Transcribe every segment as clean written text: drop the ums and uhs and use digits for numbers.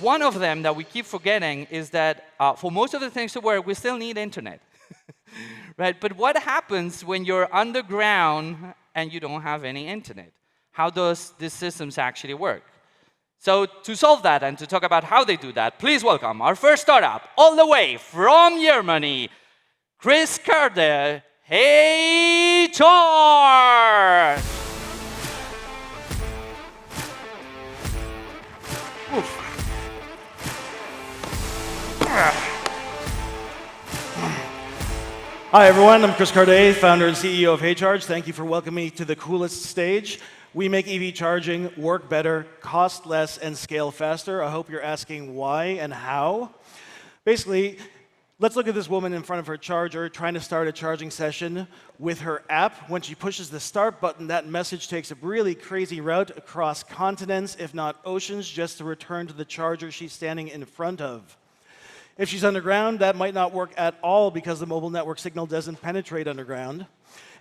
one of them that we keep forgetting is that for most of the things to work, we still need internet. Right? But what happens when you're underground and you don't have any internet? How does these systems actually work? So to solve that and to talk about how they do that, please welcome our first startup, all the way from Germany, Chris Carter. Hey, Charge! Hi, everyone. I'm Chris Cardet, founder and CEO of HeyCharge. Thank you for welcoming me to the coolest stage. We make EV charging work better, cost less, and scale faster. I hope you're asking why and how. Basically, let's look at this woman in front of her charger trying to start a charging session with her app. When she pushes the start button, that message takes a really crazy route across continents, if not oceans, just to return to the charger she's standing in front of. If she's underground, that might not work at all because the mobile network signal doesn't penetrate underground.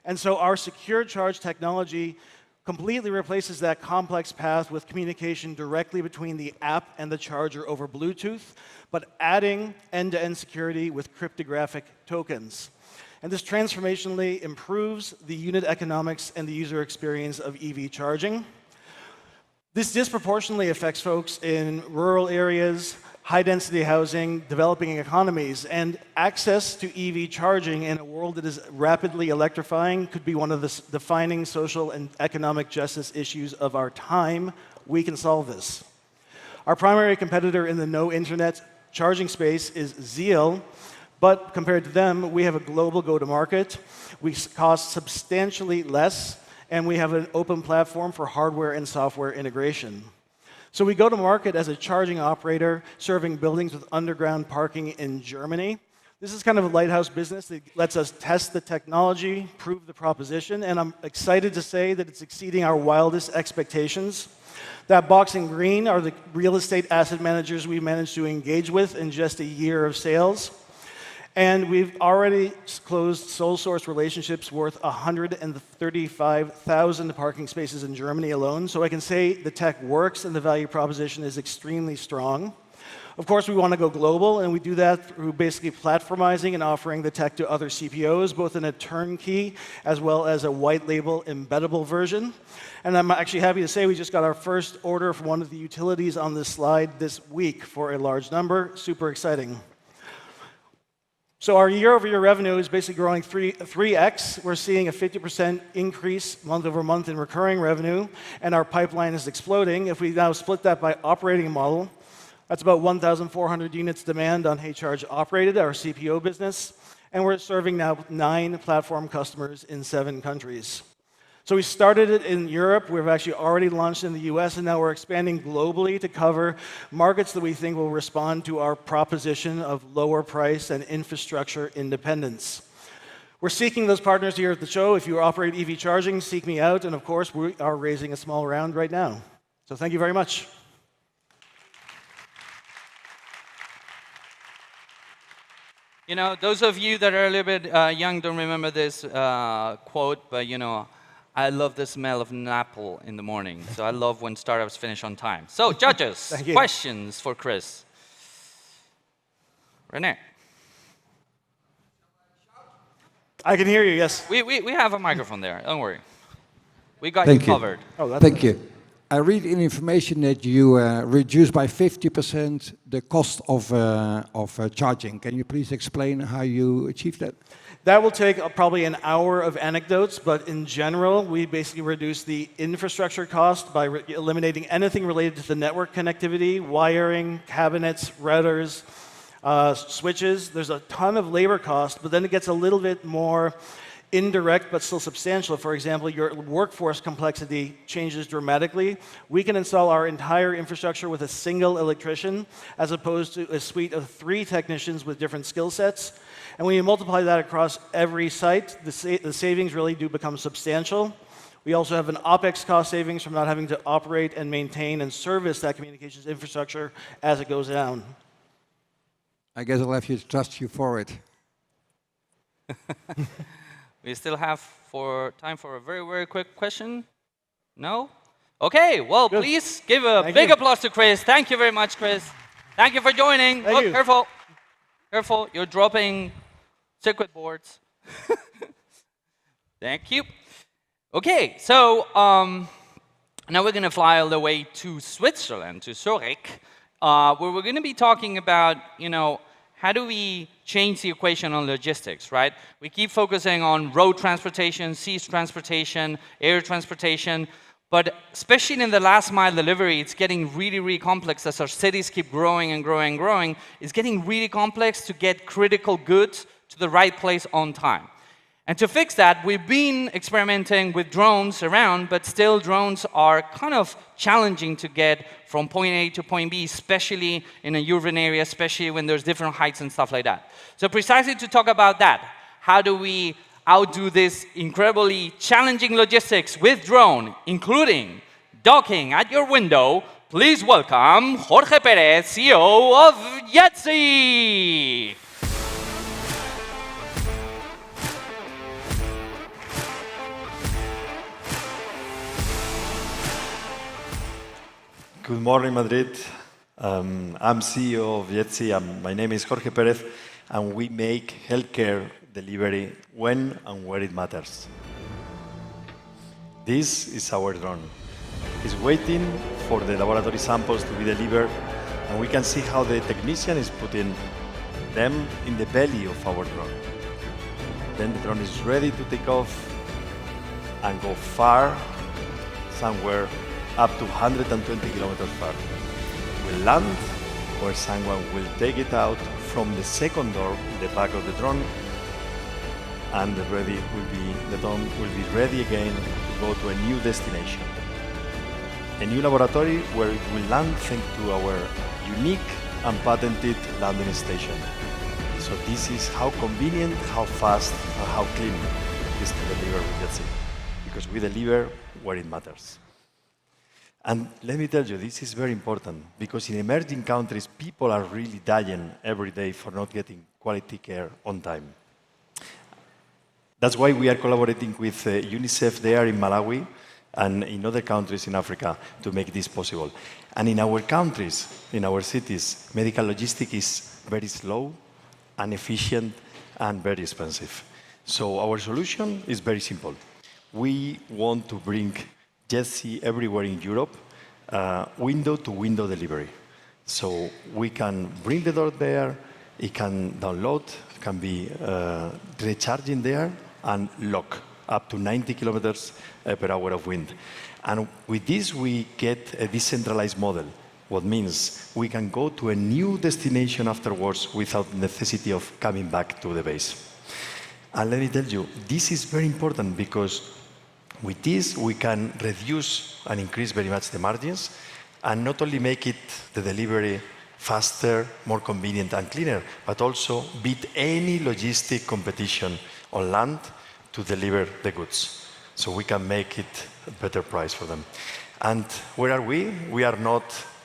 And so our secure charge technology completely replaces that complex path with communication directly between the app and the charger over Bluetooth, but adding end-to-end security with cryptographic tokens. And this transformationally improves the unit economics and the user experience of EV charging. This disproportionately affects folks in rural areas, high-density housing, developing economies, and access to EV charging in a world that is rapidly electrifying could be one of the defining social and economic justice issues of our time. We can solve this. Our primary competitor in the no-internet charging space is Zeal, but compared to them, we have a global go-to-market. We cost substantially less, and we have an open platform for hardware and software integration. So we go to market as a charging operator serving buildings with underground parking in Germany. This is kind of a lighthouse business that lets us test the technology, prove the proposition, and I'm excited to say that it's exceeding our wildest expectations. That box in green are the real estate asset managers we managed to engage with in just a year of sales. And we've already closed sole source relationships worth 135,000 parking spaces in Germany alone. So I can say the tech works and the value proposition is extremely strong. Of course, we want to go global, and we do that through basically platformizing and offering the tech to other CPOs, both in a turnkey as well as a white label embeddable version. And I'm actually happy to say we just got our first order from one of the utilities on this slide this week for a large number. Super exciting. So our year-over-year revenue is basically growing 3x. We're seeing a 50% increase month over month in recurring revenue, and our pipeline is exploding. If we now split that by operating model, that's about 1,400 units demand on HeyCharge Operated, our CPO business, and we're serving now 9 platform customers in 7 countries. So we started it in Europe. We've actually already launched in the US, and now we're expanding globally to cover markets that we think will respond to our proposition of lower price and infrastructure independence. We're seeking those partners here at the show. If you operate EV charging, seek me out. And of course, we are raising a small round right now. So thank you very much. You know, those of you that are a little bit young don't remember this quote, but you know, I love the smell of an apple in the morning. So I love when startups finish on time. So judges, questions for Chris. René. I can hear you, yes. We have a microphone there, don't worry. We got you covered. Oh, Thank you. I read in information that you reduced by 50% the cost of charging. Can you please explain how you achieved that? That will take probably an hour of anecdotes, but in general, we basically reduce the infrastructure cost by eliminating anything related to the network connectivity, wiring, cabinets, routers, switches. There's a ton of labor cost, but then it gets a little bit more indirect but still substantial. For example, your workforce complexity changes dramatically. We can install our entire infrastructure with a single electrician as opposed to a suite of 3 technicians with different skill sets. And when you multiply that across every site, the savings really do become substantial. We also have an OpEx cost savings from not having to operate and maintain and service that communications infrastructure as it goes down. I guess I'll have to trust you for it. We still have time for a very, very quick question. No? Okay, well, please give a big applause to Chris. Thank you very much, Chris. Thank you for joining. Thank you. Careful. Careful, you're dropping circuit boards. Thank you. Okay, so now we're going to fly all the way to Switzerland, to Zurich, where we're going to be talking about, how do we change the equation on logistics, right? We keep focusing on road transportation, sea transportation, air transportation, but especially in the last mile delivery, it's getting really, really complex as our cities keep growing and growing and growing. It's getting really complex to get critical goods to the right place on time. And to fix that, we've been experimenting with drones around, but still drones are kind of challenging to get from point A to point B, especially in a urban area, especially when there's different heights and stuff like that. So precisely to talk about that, how do we outdo this incredibly challenging logistics with drone, including docking at your window, please welcome Jorge Perez, CEO of Yetzi. Good morning, Madrid. I'm CEO of Yetzi, and my name is Jorge Perez, and we make healthcare delivery when and where it matters. This is our drone. It's waiting for the laboratory samples to be delivered, and we can see how the technician is putting them in the belly of our drone. Then the drone is ready to take off and go far, somewhere up to 120 kilometers far. We'll land where someone will take it out from the second door in the back of the drone, and the drone will be ready again to go to a new destination. A new laboratory where it will land thanks to our unique and patented landing station. So this is how convenient, how fast, and how clean it is to deliver with Yetzi, because we deliver where it matters. And let me tell you, this is very important, because in emerging countries, people are really dying every day for not getting quality care on time. That's why we are collaborating with UNICEF there in Malawi and in other countries in Africa to make this possible. And in our countries, in our cities, medical logistics is very slow, inefficient, and very expensive. So our solution is very simple. We want to bring Yetzi everywhere in Europe, window-to-window delivery. So we can bring the door there, it can download, it can be recharging there, and lock up to 90 kilometers per hour of wind. And with this, we get a decentralized model, what means we can go to a new destination afterwards without necessity of coming back to the base. And let me tell you, this is very important, because with this, we can reduce and increase very much the margins, and not only make it the delivery faster, more convenient and cleaner, but also beat any logistic competition on land to deliver the goods. So we can make it a better price for them. And where are we? We are not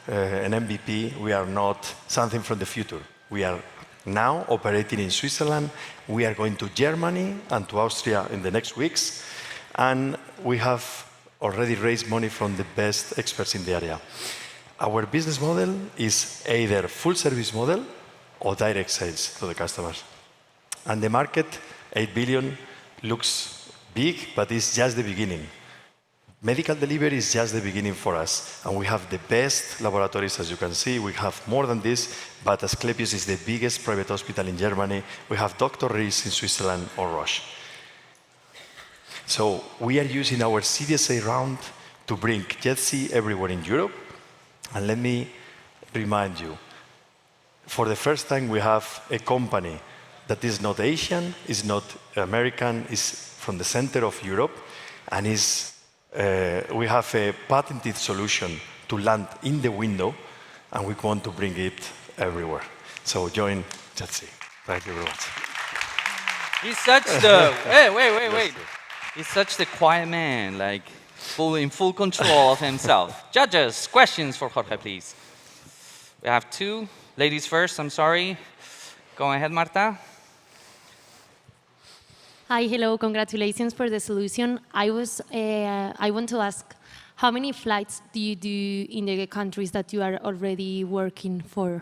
an MVP, we are not something from the future. We are now operating in Switzerland, we are going to Germany and to Austria in the next weeks, and we have already raised money from the best experts in the area. Our business model is either full service model or direct sales to the customers. And the market, 8 billion, looks big, but it's just the beginning. Medical delivery is just the beginning for us, and we have the best laboratories, as you can see. We have more than this, but Asklepios is the biggest private hospital in Germany. We have Dr. Rees in Switzerland or Roche. So we are using our Series A round to bring Yetzi everywhere in Europe. And let me remind you, for the first time we have a company that is not Asian, is not American, is from the center of Europe, and we have a patented solution to land in the window, and we want to bring it everywhere. So join Yetzi. Thank you very much. He's such the wait. He's such the quiet man, like in full control of himself. Judges, questions for Jorge, please. We have two. Ladies first, I'm sorry. Go ahead, Marta. Hi, hello, congratulations for the solution. I want to ask, how many flights do you do in the countries that you are already working for?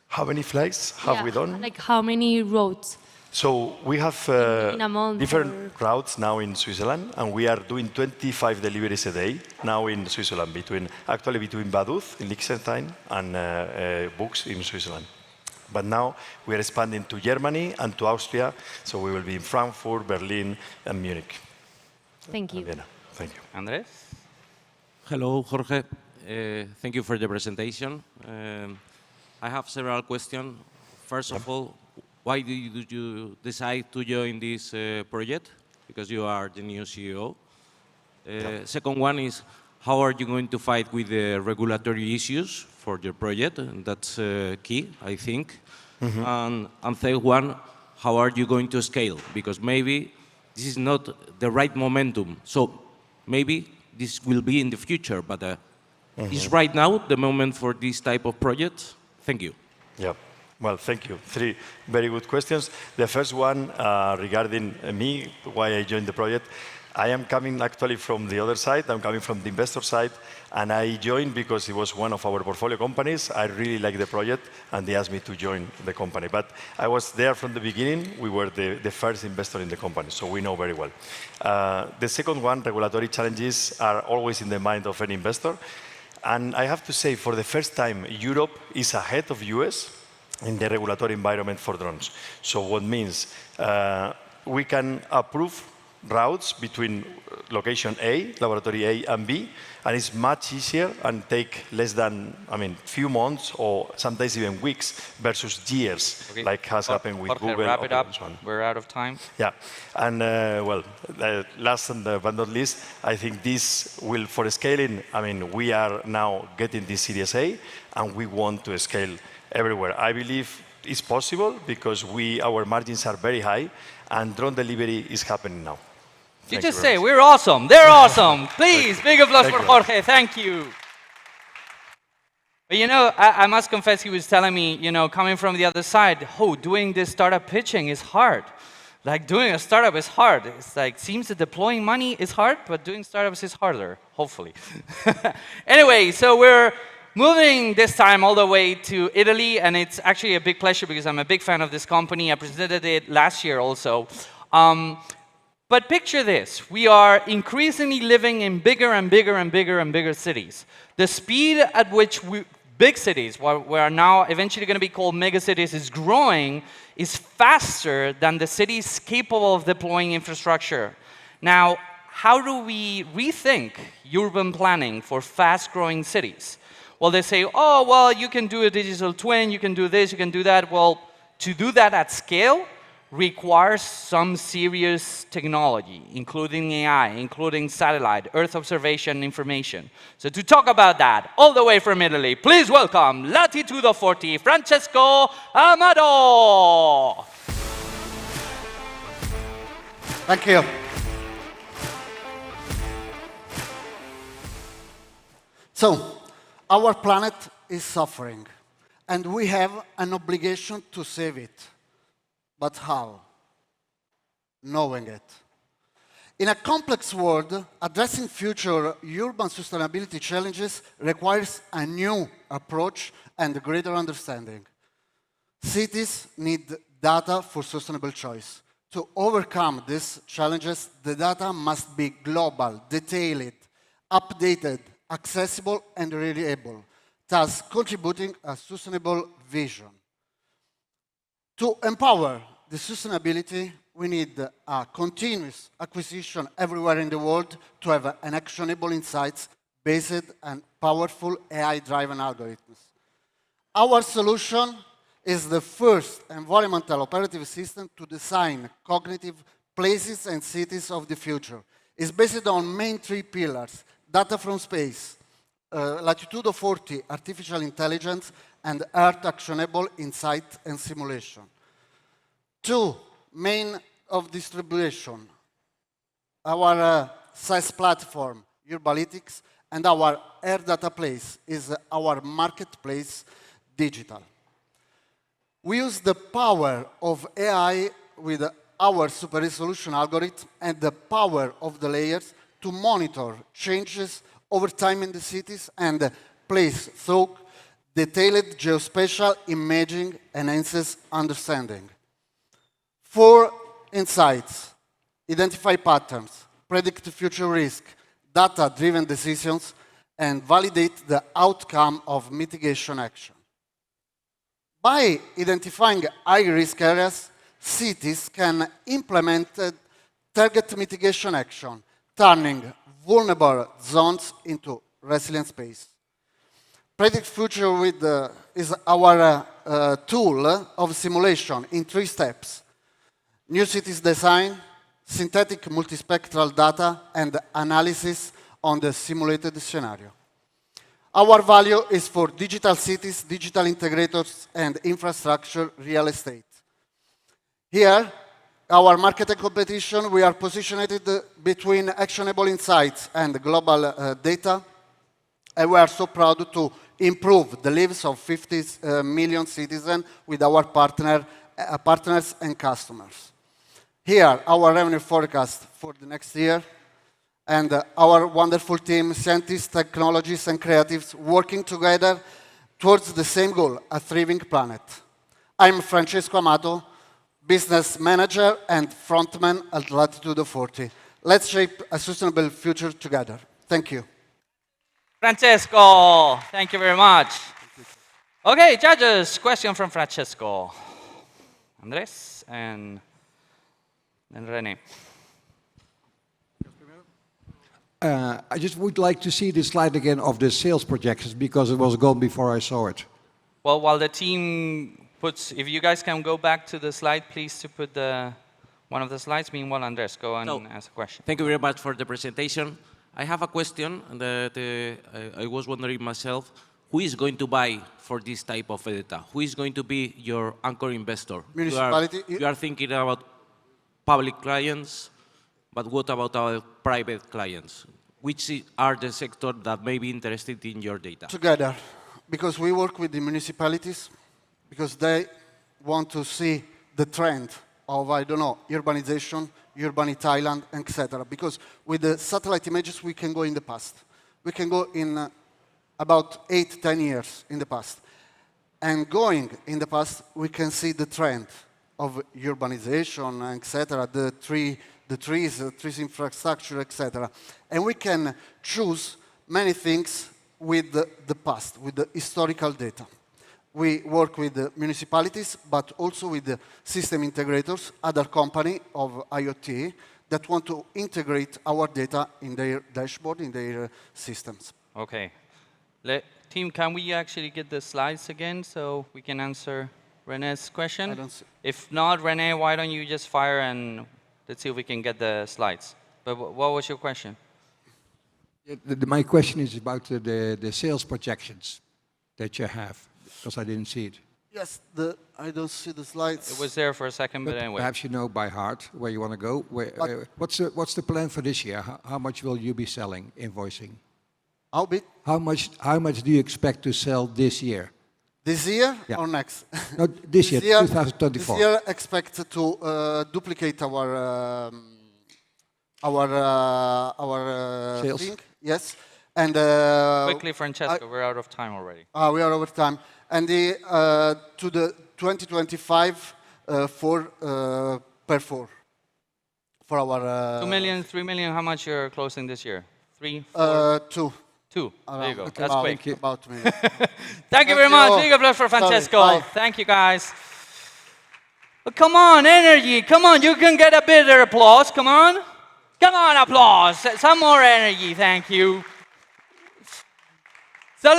How many flights have we done? Like how many roads? So we have In a month different routes now in Switzerland, and we are doing 25 deliveries a day now in Switzerland, actually between Vaduz in Liechtenstein and Bux in Switzerland. But now we are expanding to Germany and to Austria, so we will be in Frankfurt, Berlin, and Munich. Thank you. Vienna. Thank you. Andres? Hello, Jorge. Thank you for the presentation. I have several questions. First of all, why did you decide to join this project? Because you are the new CEO. Second one is, how are you going to fight with the regulatory issues for your project? And that's key, I think. And third one, how are you going to scale? Because maybe this is not the right momentum. So maybe this will be in the future, but is right now the moment for this type of projects? Thank you. Yeah. Well, thank you. 3 very good questions. The first one regarding me, why I joined the project. I am coming actually from the other side. I'm coming from the investor side, and I joined because it was one of our portfolio companies. I really like the project, and they asked me to join the company. But I was there from the beginning. We were the first investor in the company, so we know very well. The second one, regulatory challenges are always in the mind of an investor. And I have to say, for the first time, Europe is ahead of US in the regulatory environment for drones. So what means we can approve routes between location A, laboratory A and B, and it's much easier and take less than, few months or sometimes even weeks versus years, like has happened with Google. Wrap it up. And so on. We're out of time. Yeah, and last but not least, I think this will, for scaling, we are now getting this Series A, and we want to scale everywhere. I believe it's possible because our margins are very high, and drone delivery is happening now. You just say, we're awesome. They're awesome. Please, big applause for Jorge. Thank you. But I must confess, he was telling me, coming from the other side, doing this startup pitching is hard. Like doing a startup is hard. It's like, seems that deploying money is hard, but doing startups is harder, hopefully. Anyway, so we're moving this time all the way to Italy, and it's actually a big pleasure because I'm a big fan of this company. I presented it last year also. But picture this, we are increasingly living in bigger and bigger and bigger and bigger cities. The speed at which big cities, what are now eventually going to be called megacities, is growing is faster than the cities capable of deploying infrastructure. Now, how do we rethink urban planning for fast-growing cities? Well, they say, you can do a digital twin, you can do this, you can do that. Well, to do that at scale requires some serious technology, including AI, including satellite, Earth observation information. So to talk about that, all the way from Italy, please welcome Latitudo 40, Francesco Amado. Thank you. So, our planet is suffering, and we have an obligation to save it. But how? Knowing it. In a complex world, addressing future urban sustainability challenges requires a new approach and greater understanding. Cities need data for sustainable choice. To overcome these challenges, the data must be global, detailed, updated, accessible, and reliable, thus contributing a sustainable vision. To empower the sustainability, we need a continuous acquisition everywhere in the world to have an actionable insights based on powerful AI-driven algorithms. Our solution is the first environmental operating system to design cognitive places and cities of the future. It's based on main 3 pillars: data from space, Latitudo 40, artificial intelligence, and Earth actionable insight and simulation. 2, main of distribution, our SaaS platform, Urbalytics, and our Air Data Place is our marketplace digital. We use the power of AI with our super resolution algorithm and the power of the layers to monitor changes over time in the cities and place through Detailed geospatial imaging enhances understanding. 4 insights: identify patterns, predict future risk, data-driven decisions, and validate the outcome of mitigation action. By identifying high-risk areas, cities can implement target mitigation action, turning vulnerable zones into resilient space. Predict Future is our tool of simulation in 3 steps: new cities design, synthetic multispectral data, and analysis on the simulated scenario. Our value is for digital cities, digital integrators, and infrastructure real estate. Here, our market and competition, we are positioned between actionable insights and global data, and we are so proud to improve the lives of 50 million citizens with our partners and customers. Here, our revenue forecast for the next year, and our wonderful team, scientists, technologists, and creatives working together towards the same goal, a thriving planet. I'm Francesco Amato, business manager and frontman at Latitude 40. Let's shape a sustainable future together. Thank you. Francesco, thank you very much. Okay, judges, question from Francesco. Andres and René. I just would like to see the slide again of the sales projections because it was gone before I saw it. Well, while the team puts, if you guys can go back to the slide, please, to put one of the slides. Meanwhile, Andres, go and ask a question. Thank you very much for the presentation. I have a question that I was wondering myself, who is going to buy for this type of data? Who is going to be your anchor investor? Municipality. You are thinking about public clients, but what about our private clients? Which are the sectors that may be interested in your data? Together, because we work with the municipalities, because they want to see the trend of, I don't know, urbanization, urban Thailand, etc. Because with the satellite images, we can go in the past. We can go in about 8, 10 years in the past. And going in the past, we can see the trend of urbanization, etc., the trees infrastructure, etc. And we can choose many things with the past, with the historical data. We work with the municipalities, but also with the system integrators, other company of IoT that want to integrate our data in their dashboard, in their systems. Okay. Team, can we actually get the slides again so we can answer René's question? I don't see. If not, René, why don't you just fire and let's see if we can get the slides. But what was your question? My question is about the sales projections that you have, because I didn't see it. Yes, I don't see the slides. It was there for a second, but anyway. Perhaps you know by heart where you want to go. What's the plan for this year? How much will you be selling, invoicing? How big? How much do you expect to sell this year? This year or next? No, this year, 2024. This year, expect to duplicate our sales thing. Yes, and Quickly, Francesco, we're out of time already. we are over time. And to the 2025 per 4 for our 2 million, 3 million. How much you're closing this year? 3, 4? 2. 2. There you go. Okay. That's quick. About me. Thank you very much. Big applause for Francesco. Sorry, Thank you, guys. But come on, energy. Come on, you can get a bigger applause. Come on. Come on, applause. Some more energy. Thank you. So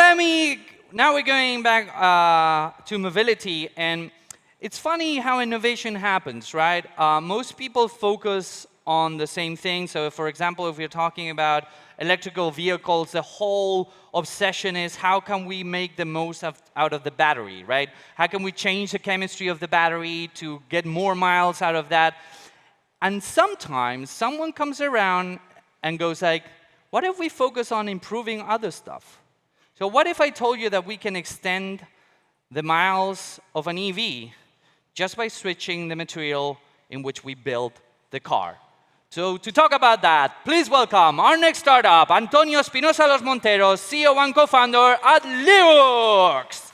now we're going back to mobility. And it's funny how innovation happens, right? Most people focus on the same thing. So, for example, if we're talking about electrical vehicles, the whole obsession is how can we make the most out of the battery, right? How can we change the chemistry of the battery to get more miles out of that? And sometimes someone comes around and goes like, what if we focus on improving other stuff? So what if I told you that we can extend the miles of an EV just by switching the material in which we build the car? So to talk about that, please welcome our next startup, Antonio Espinosa Los Monteros, CEO and co-founder at Liux.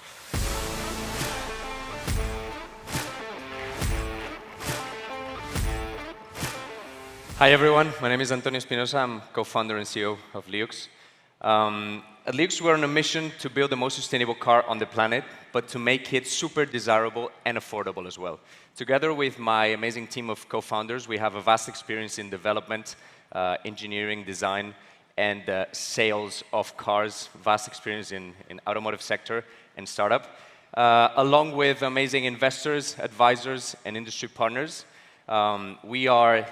Hi everyone, my name is Antonio Espinosa. I'm co-founder and CEO of Liux. At Liux, we're on a mission to build the most sustainable car on the planet, but to make it super desirable and affordable as well. Together with my amazing team of co-founders, we have a vast experience in development, engineering, design, and sales of cars, vast experience in automotive sector and startup, along with amazing investors, advisors, and industry partners. We are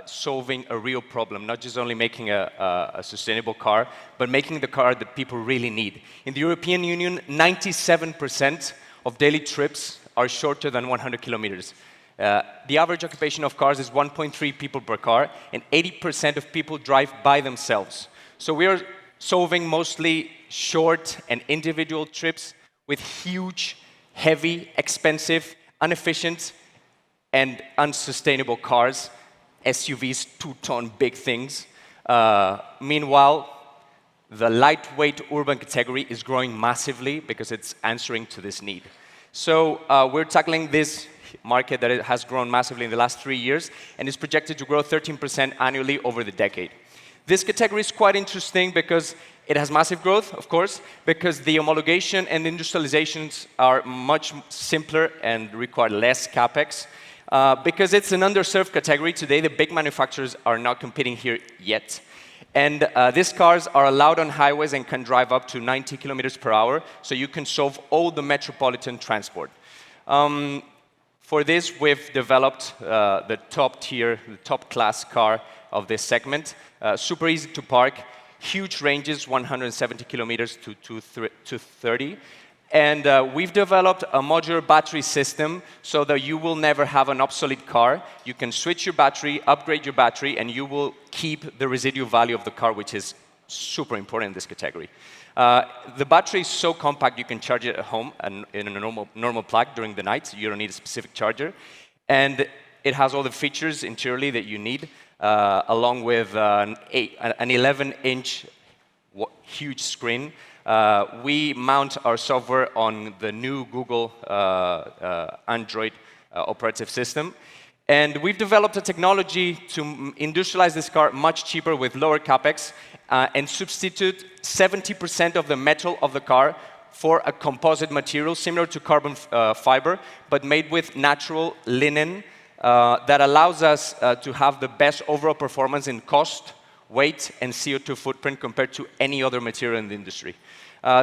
solving a real problem, not just only making a sustainable car, but making the car that people really need. In the European Union, 97% of daily trips are shorter than 100 kilometers. The average occupation of cars is 1.3 people per car, and 80% of people drive by themselves. So we are solving mostly short and individual trips with huge, heavy, expensive, inefficient, and unsustainable cars, SUVs, 2-ton big things. Meanwhile, the lightweight urban category is growing massively because it's answering to this need. So we're tackling this market that it has grown massively in the last 3 years and is projected to grow 13% annually over the decade. This category is quite interesting because it has massive growth, of course, because the homologation and industrializations are much simpler and require less capex. Because it's an underserved category today, the big manufacturers are not competing here yet. And these cars are allowed on highways and can drive up to 90 kilometers per hour, so you can solve all the metropolitan transport. For this, we've developed the top tier, the top class car of this segment. Super easy to park, huge ranges, 170 kilometers to 230. And we've developed a modular battery system so that you will never have an obsolete car. You can switch your battery, upgrade your battery, and you will keep the residual value of the car, which is super important in this category. The battery is so compact you can charge it at home and in a normal plug during the night. You don't need a specific charger. And it has all the features interiorly that you need, along with an 11-inch huge screen. We mount our software on the new Google Android operative system. And we've developed a technology to industrialize this car much cheaper with lower capex and substitute 70% of the metal of the car for a composite material similar to carbon fiber, but made with natural linen that allows us to have the best overall performance in cost, weight, and CO2 footprint compared to any other material in the industry.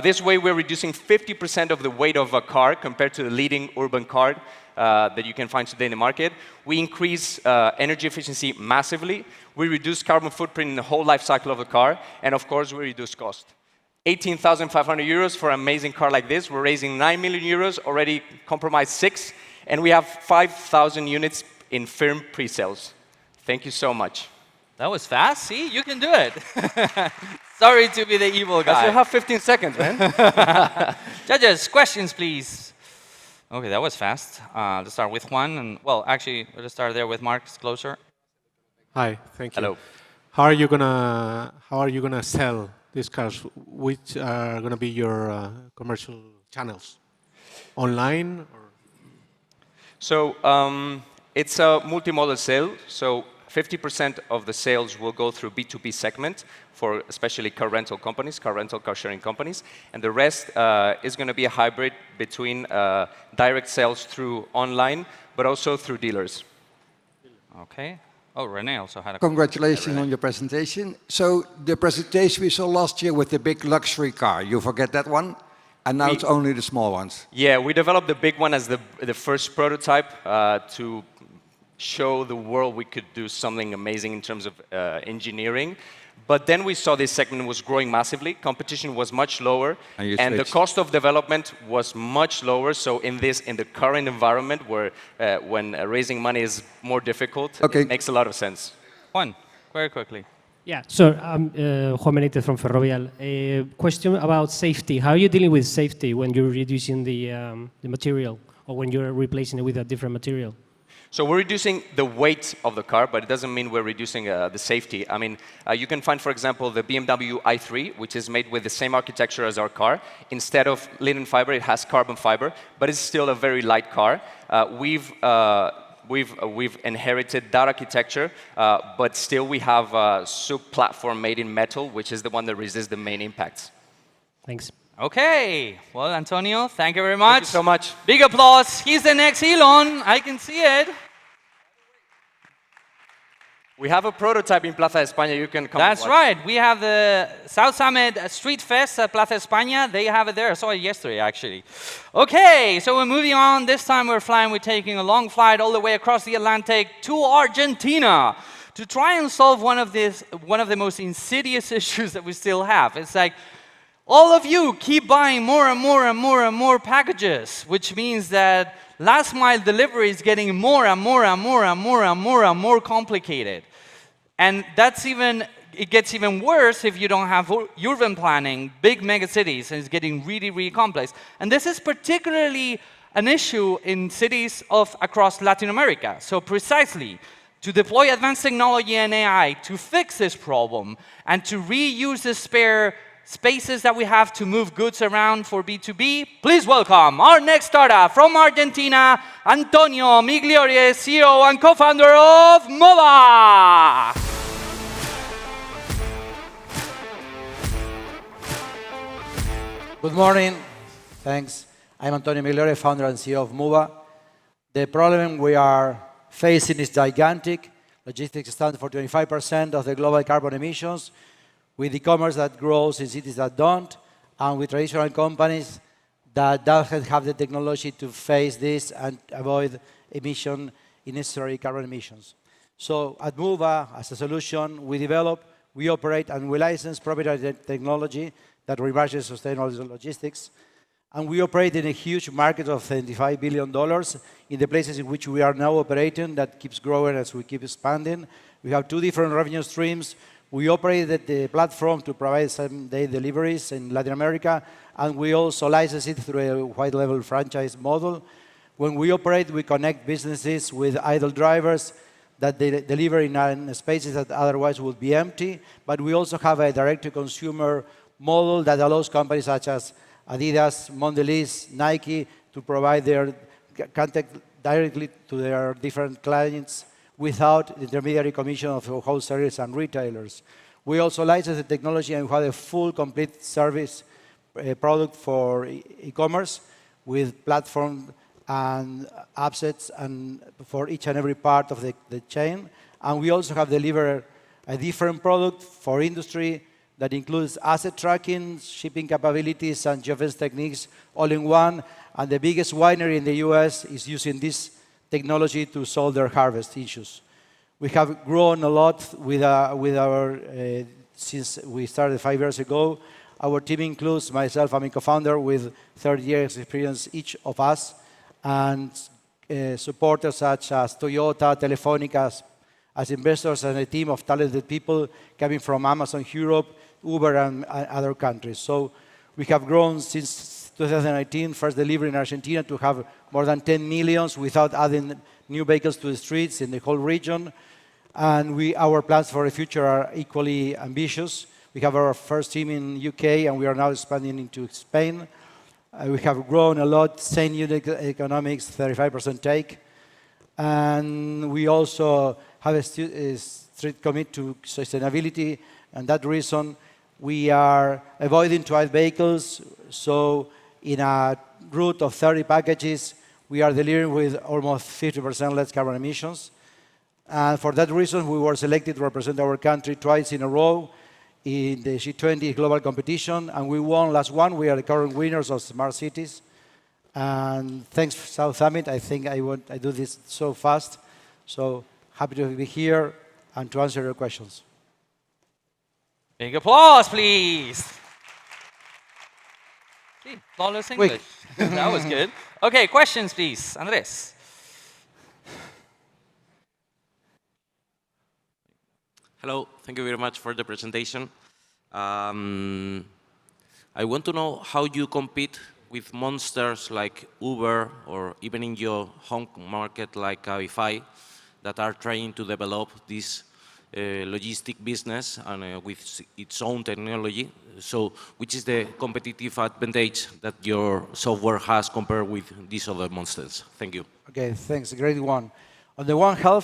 This way, we're reducing 50% of the weight of a car compared to the leading urban car that you can find today in the market. We increase energy efficiency massively. We reduce carbon footprint in the whole life cycle of the car. And of course, we reduce cost. 18,500 euros for an amazing car like this. We're raising 9 million euros, already compromised 6. And we have 5,000 units in firm pre-sales. Thank you so much. That was fast. See, you can do it. Sorry to be the evil guy. I still have 15 seconds, man. Judges, questions, please. Okay, that was fast. Let's start with one. And well, actually, let's start there with Mark. It's closer. Hi, thank you. Hello. How are you gonna sell these cars? Which are gonna be your commercial channels? Online or? So it's a multi-model sale. So 50% of the sales will go through B2B segment for especially car rental companies, car sharing companies. And the rest is going to be a hybrid between direct sales through online, but also through dealers. Okay. Oh, Rene also had a Congratulations on your presentation. So the presentation we saw last year with the big luxury car, you forget that one? And now it's only the small ones. Yeah, we developed the big one as the first prototype to show the world we could do something amazing in terms of engineering. But then we saw this segment was growing massively. Competition was much lower, and the cost of development was much lower. So in the current environment where when raising money is more difficult, it makes a lot of sense. Juan, very quickly. Yeah, so I'm Juan Benitez from Ferrovial. A question about safety. How are you dealing with safety when you're reducing the material or when you're replacing it with a different material? So we're reducing the weight of the car, but it doesn't mean we're reducing the safety. I mean, you can find, for example, the BMW i3, which is made with the same architecture as our car. Instead of linen fiber, it has carbon fiber, but it's still a very light car. We've we've inherited that architecture, but still we have a sub-platform made in metal, which is the one that resists the main impacts. Thanks. Okay. Well, Antonio, thank you very much. Thank you so much. Big applause. He's the next Elon. I can see it. We have a prototype in Plaza España. You can come. That's watch. right. We have the South Summit Street Fest at Plaza España. They have it there. I saw it yesterday, actually. Okay, so we're moving on. This time we're flying. We're taking a long flight all the way across the Atlantic to Argentina to try and solve one of the most insidious issues that we still have. It's like, all of you keep buying more and more and more and more packages, which means that last mile delivery is getting more and more and more and more and more and more complicated. And it gets even worse if you don't have urban planning, big mega cities, and it's getting really, really complex. And this is particularly an issue in cities across Latin America. So precisely, to deploy advanced technology and AI to fix this problem and to reuse the spare spaces that we have to move goods around for B2B, please welcome our next startup from Argentina, Antonio Migliore, CEO and co-founder of MOVA. Good morning. Thanks. I'm Antonio Migliore, founder and CEO of MOVA. The problem we are facing is gigantic. Logistics stands for 25% of the global carbon emissions, with e-commerce that grows in cities that don't, and with traditional companies that don't have the technology to face this and avoid unnecessary carbon emissions. So at MOVA, as a solution, we develop, we operate, and we license proprietary technology that reverses sustainable logistics. And we operate in a huge market of $75 billion in the places in which we are now operating that keeps growing as we keep expanding. We have two different revenue streams. We operate the platform to provide same-day deliveries in Latin America, and we also license it through a white-level franchise model. When we operate, we connect businesses with idle drivers that they deliver in spaces that otherwise would be empty. But we also have a direct-to-consumer model that allows companies such as Adidas, Mondelez, Nike to provide their contact directly to their different clients without the intermediary commission of wholesalers and retailers. We also license the technology and have a full, complete service product for e-commerce with platform and assets and for each and every part of the chain. And we also have delivered a different product for industry that includes asset tracking, shipping capabilities, and geofence techniques all in one. And the biggest winery in the US is using this technology to solve their harvest issues. We have grown a lot since we started 5 years ago. Our team includes myself, I'm a co-founder with 30 years experience each of us, and supporters such as Toyota, Telefónica, as investors, and a team of talented people coming from Amazon Europe, Uber, and other countries. So we have grown since 2019, first delivery in Argentina, to have more than 10 million without adding new vehicles to the streets in the whole region. And our plans for the future are equally ambitious. We have our first team in UK, and we are now expanding into Spain. We have grown a lot, same unit economics, 35% take. And we also have a strict commit to sustainability, and that reason we are avoiding to add vehicles. So in a route of 30 packages, we are delivering with almost 50% less carbon emissions. And for that reason, we were selected to represent our country twice in a row in the G20 global competition, and we won last one. We are the current winners of Smart Cities. And thanks, South Summit. I think I do this so fast. So happy to be here and to answer your questions. Big applause, please. See, flawless English. That was good. Okay, questions, please. Andres. Hello, thank you very much for the presentation. I want to know how you compete with monsters like Uber or even in your home market like Cabify that are trying to develop this logistic business and with its own technology. So which is the competitive advantage that your software has compared with these other monsters? Thank you. Okay, thanks. A great one. On the one hand,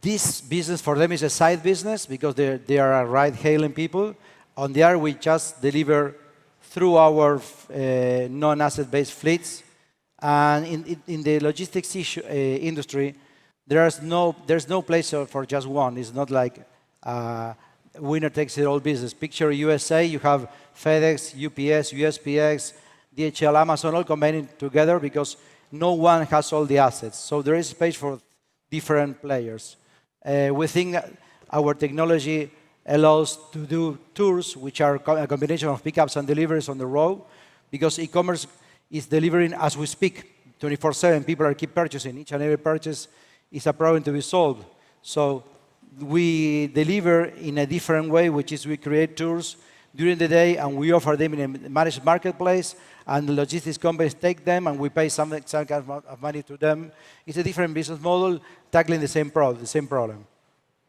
this business for them is a side business because they are ride-hailing people. On the other, we just deliver through our non-asset-based fleets. And in the logistics industry, there's no place for just one. It's not like winner takes it all business. Picture USA, you have FedEx, UPS, USPS, DHL, Amazon, all combining together because no one has all the assets. So there is space for different players. We think our technology allows to do tours, which are a combination of pickups and deliveries on the road, because e-commerce is delivering as we speak, 24/7. People are keep purchasing. Each and every purchase is a problem to be solved. So we deliver in a different way, which is we create tours during the day and we offer them in a managed marketplace, and the logistics companies take them and we pay some kind of money to them. It's a different business model tackling the same problem.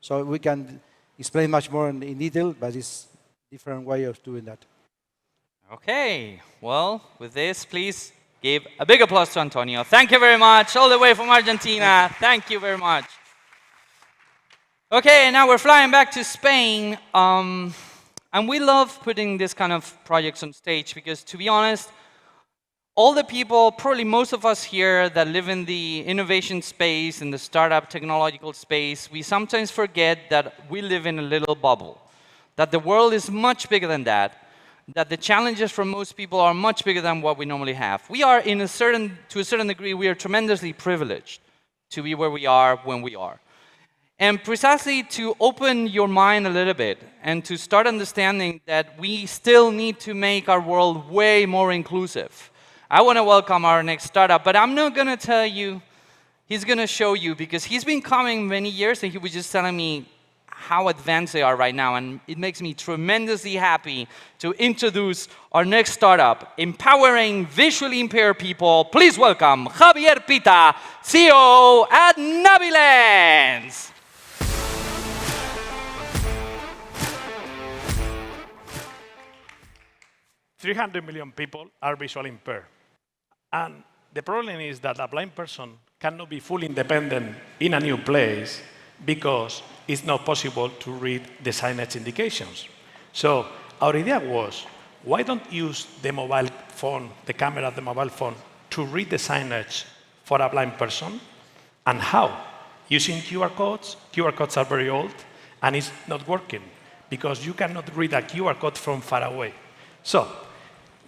So we can explain much more in detail, but it's a different way of doing that. Okay, well, with this, please give a big applause to Antonio. Thank you very much, all the way from Argentina. Thank you very much. Okay, now we're flying back to Spain. And we love putting this kind of projects on stage because, to be honest, all the people, probably most of us here that live in the innovation space, in the startup technological space, we sometimes forget that we live in a little bubble, that the world is much bigger than that the challenges for most people are much bigger than what we normally have. We are, to a certain degree, we are tremendously privileged to be where we are when we are. And precisely to open your mind a little bit and to start understanding that we still need to make our world way more inclusive. I want to welcome our next startup, but I'm not going to tell you, he's going to show you, because he's been coming many years and he was just telling me how advanced they are right now, and it makes me tremendously happy to introduce our next startup, empowering visually impaired people. Please welcome Javier Pita, CEO at Navilens. 300 million people are visually impaired. And the problem is that a blind person cannot be fully independent in a new place because it's not possible to read the signage indications. So our idea was, why don't use the mobile phone, the camera of the mobile phone, to read the signage for a blind person? And how? Using QR codes. QR codes are very old, and it's not working because you cannot read a QR code from far away. So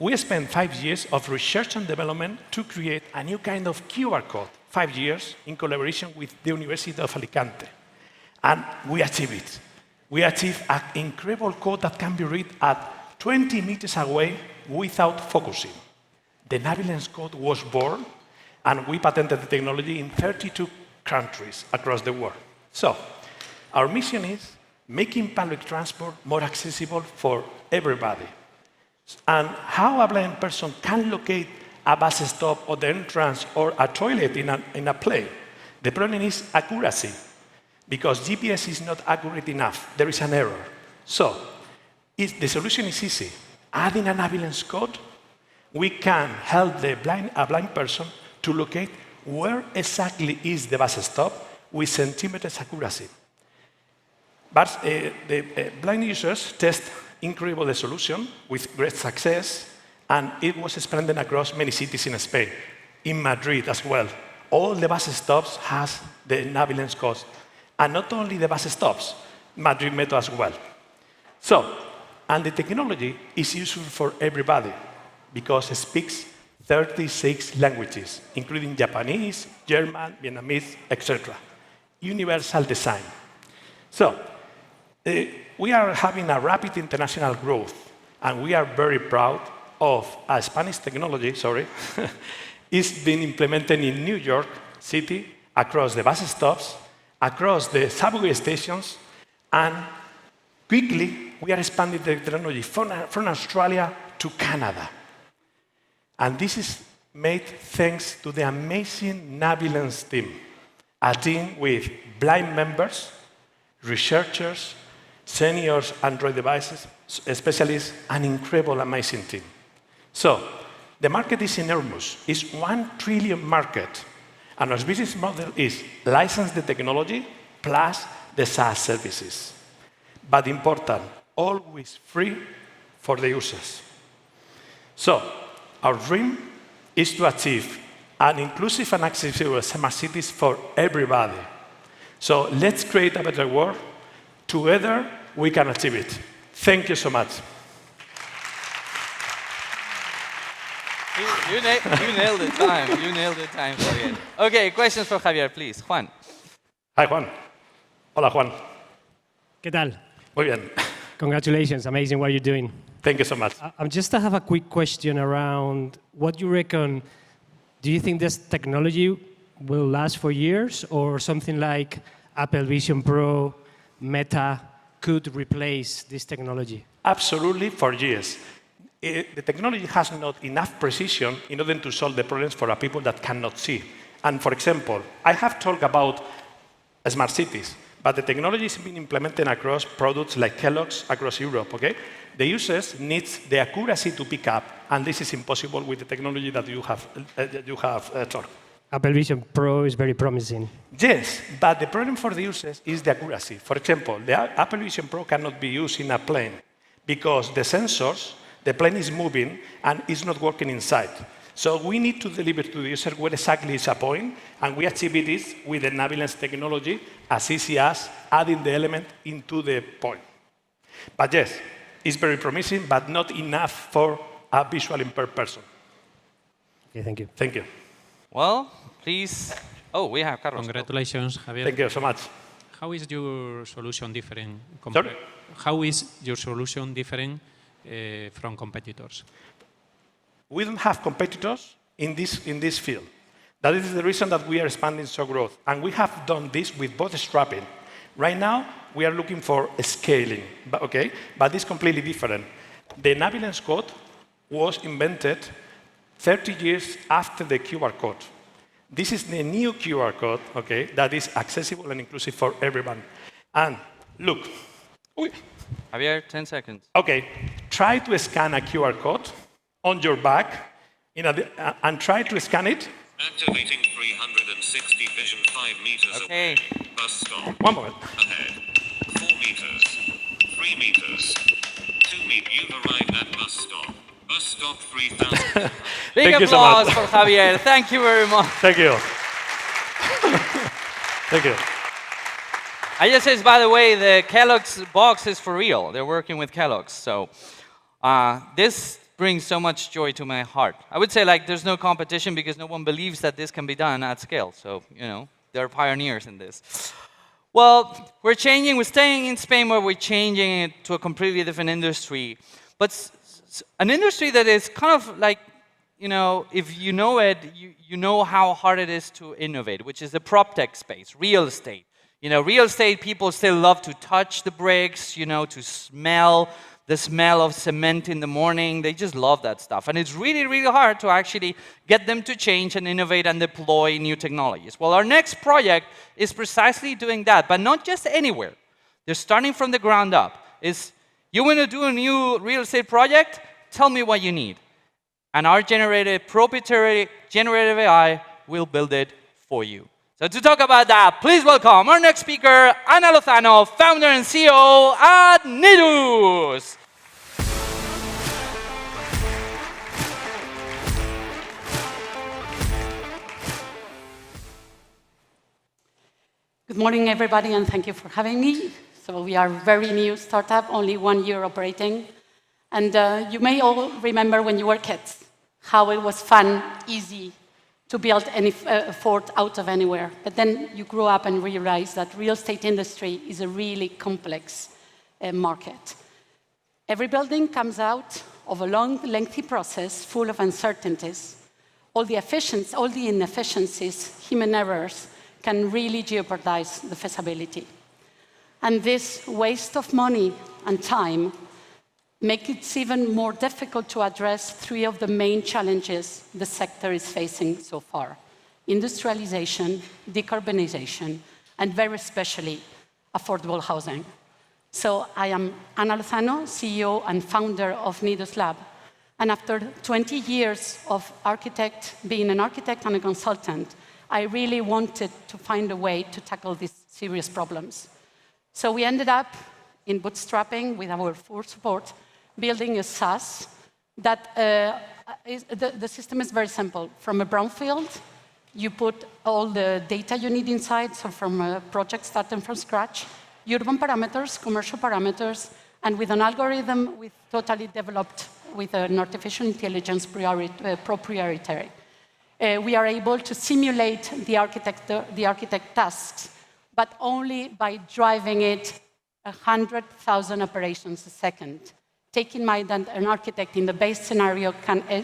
we spent 5 years of research and development to create a new kind of QR code, 5 years in collaboration with the University of Alicante. And we achieved it. We achieved an incredible code that can be read at 20 meters away without focusing. The Navilens code was born, and we patented the technology in 32 countries across the world. So our mission is making public transport more accessible for everybody. And how a blind person can locate a bus stop or the entrance or a toilet in a plane. The problem is accuracy, because GPS is not accurate enough. There is an error. So the solution is easy. Adding a Navilens code, we can help a blind person to locate where exactly is the bus stop with centimeters accuracy. But the blind users test incredible the solution with great success, and it was expanded across many cities in Spain, in Madrid as well. All the bus stops has the Navilens code, and not only the bus stops, Madrid Metro as well. So, and the technology is useful for everybody because it speaks 36 languages, including Japanese, German, Vietnamese, etc. Universal design. So, we are having a rapid international growth, and we are very proud of a Spanish technology, is being implemented in New York City, across the bus stops, across the subway stations, and quickly we are expanding the technology from Australia to Canada. And this is made thanks to the amazing Navilens team, a team with blind members, researchers, seniors Android devices, specialists, an incredible, amazing team. So the market is enormous. It's 1 trillion market. And our business model is license the technology plus the SaaS services. But important, always free for the users. So our dream is to achieve an inclusive and accessible smart cities for everybody. So let's create a better world. Together, we can achieve it. Thank you so much. You nailed the time. You nailed the time, Javier. Okay, questions for Javier, please. Juan. Hi, Juan. Hola, Juan. ¿Qué tal? Muy bien. Congratulations, amazing what you're doing. Thank you so much. I just have a quick question around what you reckon. Do you think this technology will last for years, or something like Apple Vision Pro, Meta could replace this technology? Absolutely, for years. The technology has not enough precision in order to solve the problems for people that cannot see. And for example, I have talked about smart cities, but the technology is being implemented across products like Kellogg's across Europe, okay? The users need the accuracy to pick up, and this is impossible with the technology that you have talked. Apple Vision Pro is very promising. Yes, but the problem for the users is the accuracy. For example, the Apple Vision Pro cannot be used in a plane because the sensors, the plane is moving and it's not working inside. So we need to deliver to the user where exactly is a point, and we achieve this with the Navilance technology as easy as adding the element into the point. But yes, it's very promising, but not enough for a visually impaired person. Okay, thank you. Thank you. Well, please. Oh, we have Carlos. Congratulations, Javier. Thank you so much. How is your solution different? Sorry? How is your solution different from competitors? We don't have competitors in this field. That is the reason that we are expanding so growth. And we have done this with bootstrapping. Right now, we are looking for scaling, but it's completely different. The Navilance code was invented 30 years after the QR code. This is the new QR code, that is accessible and inclusive for everyone. And look. Javier, 10 seconds. Okay, try to scan a QR code on your back and try to scan it. Activating 360 vision 5 meters away. Bus stop. 1 moment. Ahead. 4 meters. 3 meters. 2 meters. You've arrived at bus stop. Bus stop 3000. Big applause for Javier. Thank you very much. Thank you. Thank you. I just says, by the way, the Kellogg's box is for real. They're working with Kellogg's. So this brings so much joy to my heart. I would say there's no competition because no one believes that this can be done at scale. So, they're pioneers in this. Well, we're changing. We're staying in Spain, but we're changing it to a completely different industry. But an industry that is kind of if you know it, you know how hard it is to innovate, which is the prop tech space, real estate. Real estate people still love to touch the bricks, to smell the smell of cement in the morning. They just love that stuff. And it's really, really hard to actually get them to change and innovate and deploy new technologies. Well, our next project is precisely doing that, but not just anywhere. They're starting from the ground up. You want to do a new real estate project? Tell me what you need. And our proprietary generative AI will build it for you. So to talk about that, please welcome our next speaker, Ana Lozano, founder and CEO at Nidus. Good morning, everybody, and thank you for having me. So we are a very new startup, only 1 year operating. And you may all remember when you were kids, how it was fun, easy, to build any fort out of anywhere. But then you grow up and realize that real estate industry is a really complex market. Every building comes out of a long, lengthy process full of uncertainties. All the inefficiencies, human errors, can really jeopardize the feasibility. And this waste of money and time make it even more difficult to address 3 of the main challenges the sector is facing so far: industrialization, decarbonization, and very especially, affordable housing. So I am Ana Lozano, CEO and founder of Nidus Lab. And after 20 years of being an architect and a consultant, I really wanted to find a way to tackle these serious problems. So we ended up in bootstrapping with our full support, building a SaaS that the system is very simple. From a brownfield, you put all the data you need inside, so from a project starting from scratch, urban parameters, commercial parameters, and with an algorithm we've totally developed with an artificial intelligence proprietary. We are able to simulate the architect tasks, but only by driving it 100,000 operations a second. Take in mind that an architect in the base scenario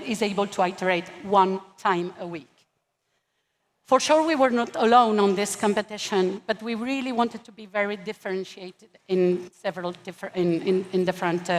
is able to iterate 1 time a week. For sure, we were not alone on this competition, but we really wanted to be very differentiated in several different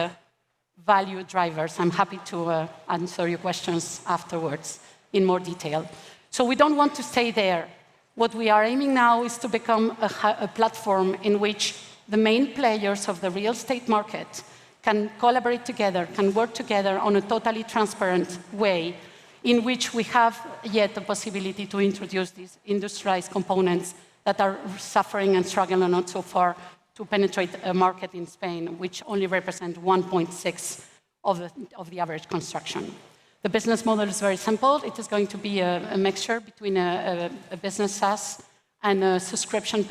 value drivers. I'm happy to answer your questions afterwards in more detail. So we don't want to stay there. What we are aiming now is to become a platform in which the main players of the real estate market can collaborate together, can work together on a totally transparent way, in which we have yet the possibility to introduce these industrialized components that are suffering and struggling not so far to penetrate a market in Spain, which only represent 1.6 of the average construction. The business model is very simple. It is going to be a mixture between a business SaaS and a subscription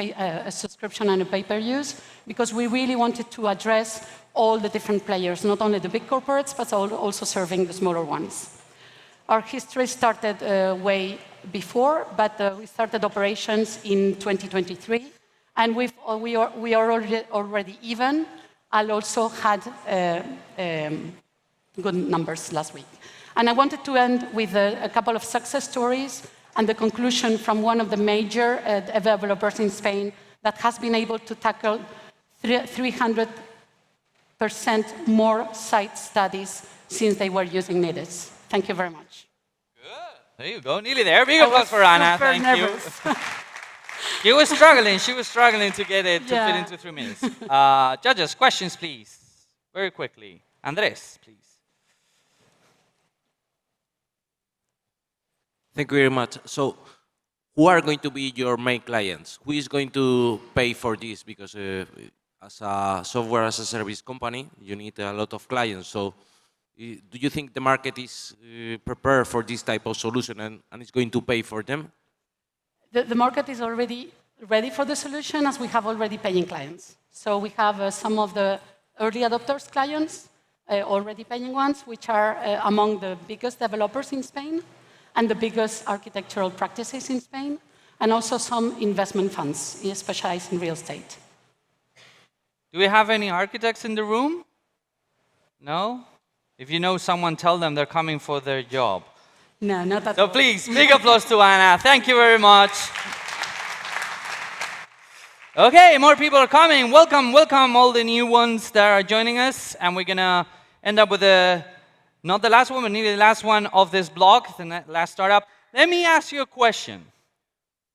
and a pay-per-use, because we really wanted to address all the different players, not only the big corporates, but also serving the smaller ones. Our history started way before, but we started operations in 2023, and we are already even, and also had good numbers last week. And I wanted to end with a couple of success stories and the conclusion from one of the major developers in Spain that has been able to tackle 300% more site studies since they were using NIDIS. Thank you very much. Good. There you go. Nearly there. Big applause for Anna. Thank you. She was struggling to get it to fit into 3 minutes. Judges, questions, please. Very quickly. Andres, please. Thank you very much. So, who are going to be your main clients? Who is going to pay for this? Because as a software as a service company, you need a lot of clients. So, do you think the market is prepared for this type of solution and is going to pay for them? The market is already ready for the solution, as we have already paying clients. So we have some of the early adopters clients, already paying ones, which are among the biggest developers in Spain and the biggest architectural practices in Spain, and also some investment funds specialized in real estate. Do we have any architects in the room? No? If you know someone, tell them they're coming for their job. No, not at all. So please, big applause to Anna. Thank you very much. Okay, more people are coming. Welcome, welcome all the new ones that are joining us. And we're going to end up with not the last one, but nearly the last one of this block, the last startup. Let me ask you a question.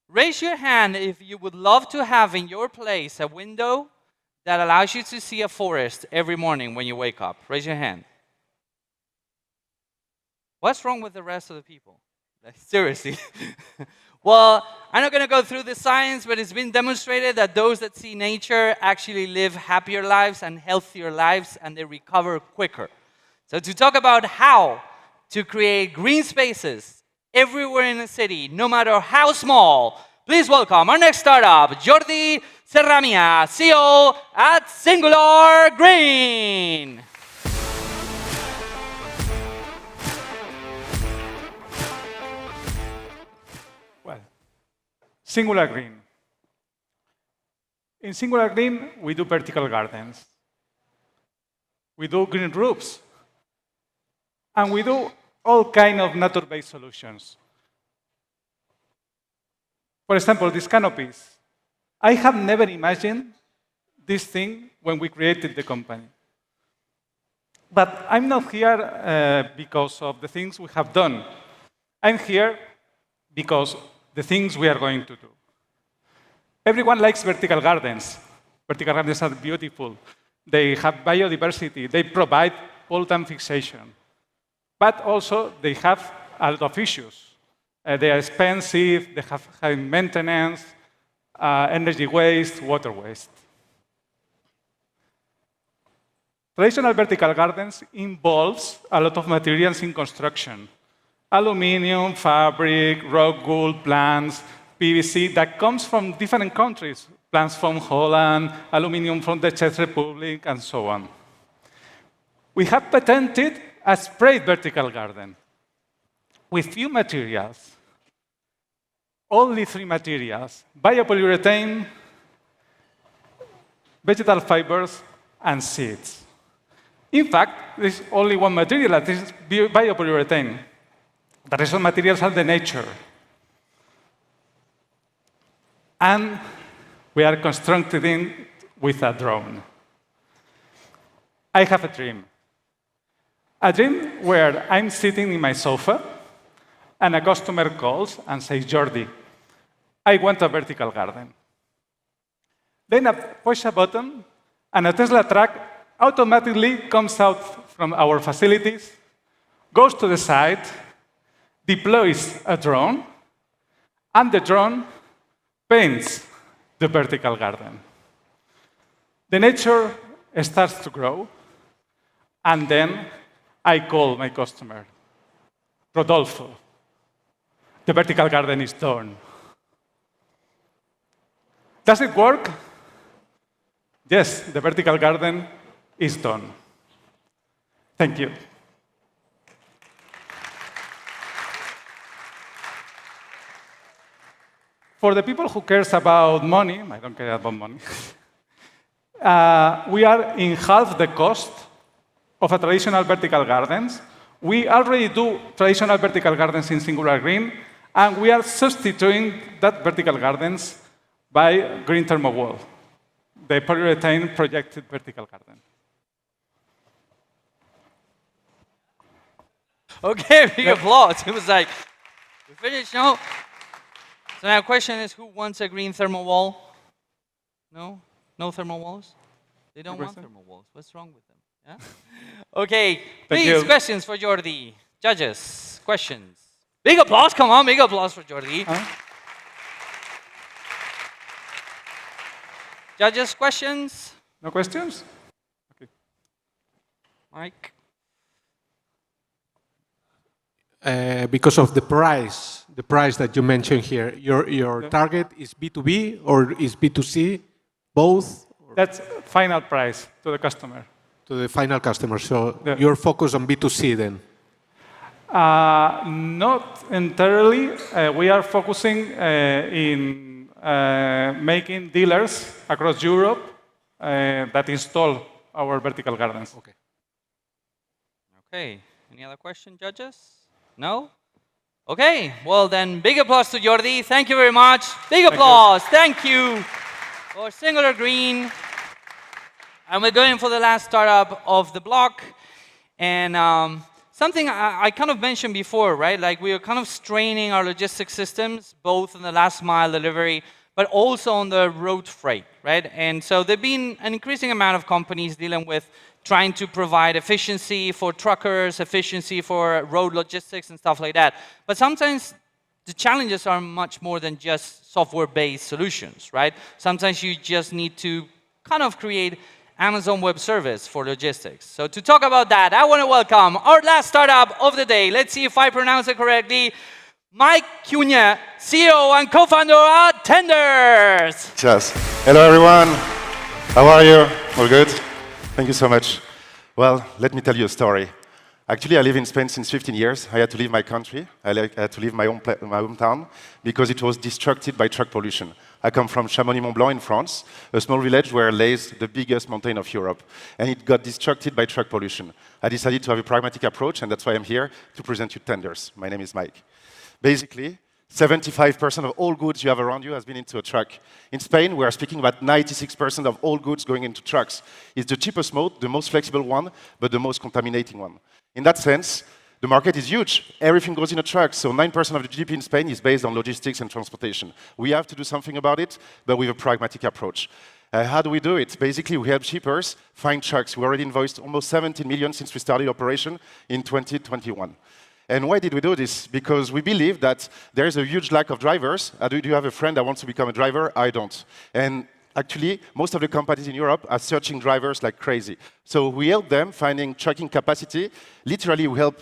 Raise your hand if you would love to have in your place a window that allows you to see a forest every morning when you wake up. Raise your hand. What's wrong with the rest of the people? Seriously. Well, I'm not going to go through the science, but it's been demonstrated that those that see nature actually live happier lives and healthier lives, and they recover quicker. So to talk about how to create green spaces everywhere in the city, no matter how small, please welcome our next startup, Jordi Serramia, CEO at Singular Green. Well, Singular Green. In Singular Green, we do vertical gardens. We do green roofs. And we do all kinds of nature-based solutions. For example, these canopies. I have never imagined this thing when we created the company. But I'm not here because of the things we have done. I'm here because of the things we are going to do. Everyone likes vertical gardens. Vertical gardens are beautiful. They have biodiversity. They provide pollutant fixation. But also, they have a lot of issues. They are expensive, they have high maintenance, energy waste, water waste. Traditional vertical gardens involves a lot of materials in construction. Aluminum, fabric, rock wool, plants, PVC that comes from different countries. Plants from Holland, aluminum from the Czech Republic, and so on. We have patented a sprayed vertical garden with few materials. Only 3 materials: biopolyurethane, vegetal fibers, and seeds. In fact, there's only one material, that is biopolyurethane. The rest of materials are the nature. And we are constructing it with a drone. I have a dream. A dream where I'm sitting in my sofa, and a customer calls and says, Jordi, I want a vertical garden. Then I push a button, and a Tesla truck automatically comes out from our facilities, goes to the site, deploys a drone, and the drone paints the vertical garden. The nature starts to grow, and then I call my customer, Rodolfo, the vertical garden is done. Does it work? Yes, the vertical garden is done. Thank you. For the people who cares about money, I don't care about money, we are in half the cost of a traditional vertical gardens. We already do traditional vertical gardens in singular green, and we are substituting that vertical gardens by green thermowall, the polyurethane projected vertical garden. Okay, big applause. It was like, we finished, no? So now the question is, who wants a green thermal wall? No? No thermal walls? They don't want thermal walls. What's wrong with them? Yeah? Okay, please, questions for Jordi. Judges, questions. Big applause, come on, big applause for Jordi. Judges, questions? No questions? Okay. Mike? Because of the price that you mentioned here, your target is B2B or is B2C, both? That's final price to the customer. To the final customer, so you're focused on B2C then? Not entirely. We are focusing in making dealers across Europe that install our vertical gardens. Okay. Okay, any other question, judges? No? Okay, well then, big applause to Jordi. Thank you very much. Big applause. Thank you for Singular Green. And we're going for the last startup of the block. And something I kind of mentioned before, right? Like we are kind of straining our logistics systems, both in the last mile delivery, but also on the road freight, right? And so there've been an increasing amount of companies dealing with trying to provide efficiency for truckers, efficiency for road logistics and stuff like that. But sometimes the challenges are much more than just software-based solutions, right? Sometimes you just need to kind of create Amazon Web Service for logistics. So to talk about that, I want to welcome our last startup of the day. Let's see if I pronounce it correctly. Mike Cunha, CEO and co-founder at Tenders. Cheers. Hello, everyone. How are you? All good? Thank you so much. Well, let me tell you a story. Actually, I live in Spain since 15 years. I had to leave my country. I had to leave my hometown because it was destructed by truck pollution. I come from Chamonix-Mont-Blanc in France, a small village where lays the biggest mountain of Europe. And it got destructed by truck pollution. I decided to have a pragmatic approach, and that's why I'm here to present you Tenders. My name is Mike. Basically, 75% of all goods you have around you has been into a truck. In Spain, we are speaking about 96% of all goods going into trucks. It's the cheapest mode, the most flexible one, but the most contaminating one. In that sense, the market is huge. Everything goes in a truck, so 9% of the GDP in Spain is based on logistics and transportation. We have to do something about it, but with a pragmatic approach. How do we do it? Basically, we help shippers find trucks. We already invoiced almost 17 million since we started operation in 2021. And why did we do this? Because we believe that there is a huge lack of drivers. Do you have a friend that wants to become a driver? I don't. And actually, most of the companies in Europe are searching drivers like crazy. So we help them finding trucking capacity. Literally, we help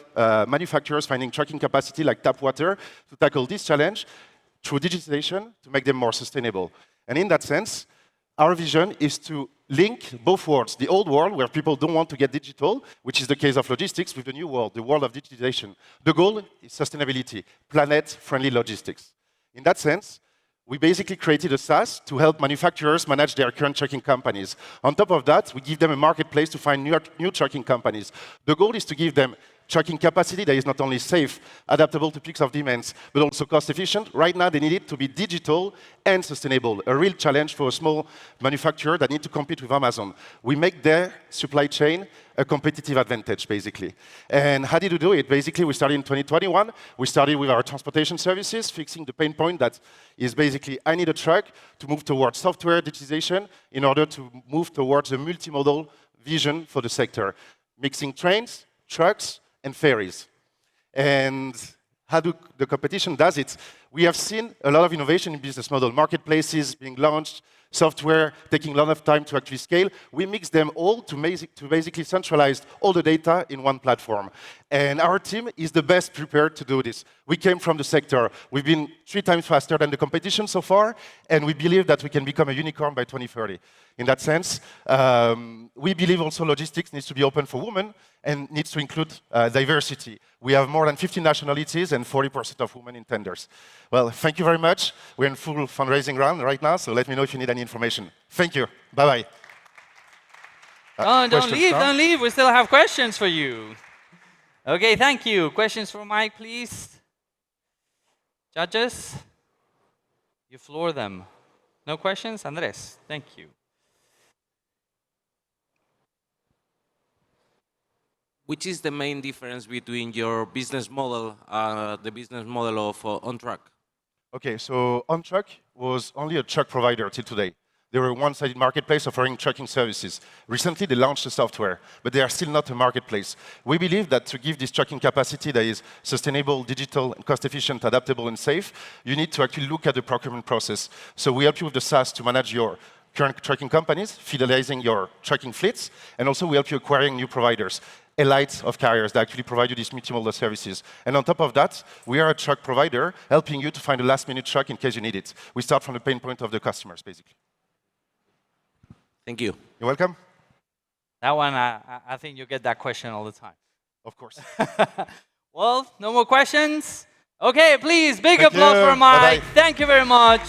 manufacturers finding trucking capacity like tap water to tackle this challenge through digitization to make them more sustainable. And in that sense, our vision is to link both worlds, the old world where people don't want to get digital, which is the case of logistics, with the new world, the world of digitization. The goal is sustainability, planet-friendly logistics. In that sense, we basically created a SaaS to help manufacturers manage their current trucking companies. On top of that, we give them a marketplace to find new trucking companies. The goal is to give them trucking capacity that is not only safe, adaptable to peaks of demands, but also cost efficient. Right now, they need it to be digital and sustainable, a real challenge for a small manufacturer that need to compete with Amazon. We make their supply chain a competitive advantage, basically. And how did we do it? Basically, we started in 2021. We started with our transportation services, fixing the pain point that is basically, I need a truck to move towards software digitization in order to move towards a multimodal vision for the sector, mixing trains, trucks, and ferries. And how the competition does it? We have seen a lot of innovation in business model, marketplaces being launched, software taking a lot of time to actually scale. We mix them all to basically centralize all the data in one platform. And our team is the best prepared to do this. We came from the sector. We've been 3 times faster than the competition so far, and we believe that we can become a unicorn by 2030. In that sense, we believe also logistics needs to be open for women and needs to include diversity. We have more than 50 nationalities and 40% of women in tenders. Well, thank you very much. We're in full fundraising round right now, so let me know if you need any information. Thank you. Bye-bye. Don't leave. We still have questions for you. Okay, thank you. Questions for Mike, please. Judges, you floor them. No questions? Andres, thank you. Which is the main difference between your business model and the business model of OnTrack? Okay, so OnTrack was only a truck provider till today. They were a one-sided marketplace offering trucking services. Recently, they launched the software, but they are still not a marketplace. We believe that to give this trucking capacity that is sustainable, digital, cost-efficient, adaptable, and safe, you need to actually look at the procurement process. So we help you with the SaaS to manage your current trucking companies, fidelizing your trucking fleets, and also we help you acquiring new providers, elites of carriers that actually provide you these multimodal services. And on top of that, we are a truck provider helping you to find a last-minute truck in case you need it. We start from the pain point of the customers, basically. Thank you. You're welcome. That one, I think you get that question all the time. Of course. Well, no more questions? Okay, please, big applause for Mike. Bye-bye. Thank you very much.